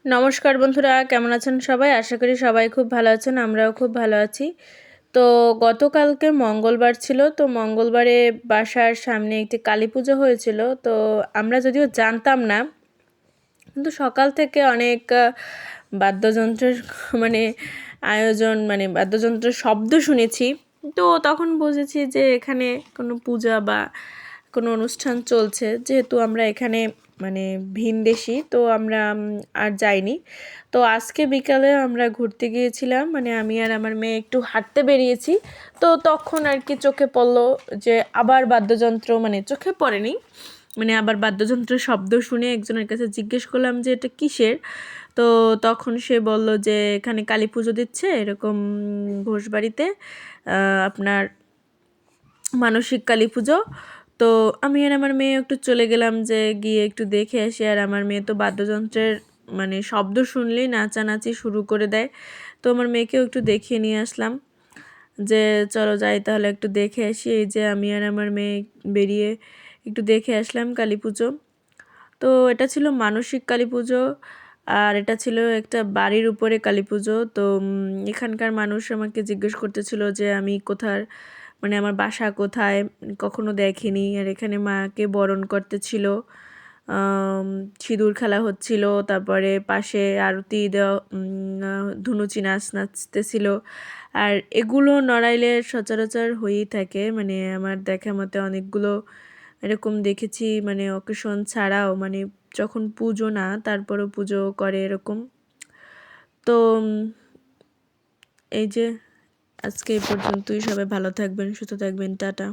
নমস্কার বন্ধুরা, কেমন আছেন সবাই? আশা করি সবাই খুব ভালো আছেন, আমরাও খুব ভালো আছি। তো গতকালকে মঙ্গলবার ছিল, তো মঙ্গলবারে বাসার সামনে একটি কালী পুজো হয়েছিল। তো আমরা যদিও জানতাম না, কিন্তু সকাল থেকে অনেক বাদ্যযন্ত্রের মানে আয়োজন, মানে বাদ্যযন্ত্রের শব্দ শুনেছি। তো তখন বুঝেছি যে এখানে কোনো পূজা বা কোনো অনুষ্ঠান চলছে। যেহেতু আমরা এখানে মানে ভিনদেশী, তো আমরা আর যাইনি। তো আজকে বিকালে আমরা ঘুরতে গিয়েছিলাম, মানে আমি আর আমার মেয়ে একটু হাঁটতে বেরিয়েছি। তো তখন আর কি চোখে পড়লো যে আবার বাদ্যযন্ত্র, মানে চোখে পড়েনি, মানে আবার বাদ্যযন্ত্রের শব্দ শুনে একজনের কাছে জিজ্ঞেস করলাম যে এটা কিসের। তো তখন সে বলল যে এখানে কালী পুজো দিচ্ছে এরকম ঘোষবাড়িতে, আপনার মানসিক কালী পুজো। তো আমি আর আমার মেয়ে একটু চলে গেলাম যে গিয়ে একটু দেখে আসি। আর আমার মেয়ে তো বাদ্যযন্ত্রের মানে শব্দ শুনলেই নাচানাচি শুরু করে দেয়। তো আমার মেয়েকেও একটু দেখিয়ে নিয়ে আসলাম যে চলো যাই তাহলে একটু দেখে আসি। এই যে আমি আর আমার মেয়ে বেরিয়ে একটু দেখে আসলাম কালী পুজো। তো এটা ছিল মানসিক কালী পুজো, আর এটা ছিল একটা বাড়ির উপরে কালী পুজো। তো এখানকার মানুষ আমাকে জিজ্ঞেস করতেছিল যে আমি কোথার, মানে আমার বাসা কোথায়, কখনো দেখিনি। আর এখানে মাকে বরণ করতেছিল, সিঁদুর খেলা হচ্ছিল, তারপরে পাশে আরতি দেওয়া, ধুনুচি নাচ নাচতেছিল। আর এগুলো নড়াইলে সচরাচর হয়েই থাকে, মানে আমার দেখা মতে অনেকগুলো এরকম দেখেছি, মানে অকেশন ছাড়াও, মানে যখন পুজো না তারপরও পুজো করে এরকম। তো এই যে আজকে এই পর্যন্তই। সবাই ভালো থাকবেন, সুস্থ থাকবেন, টাটা।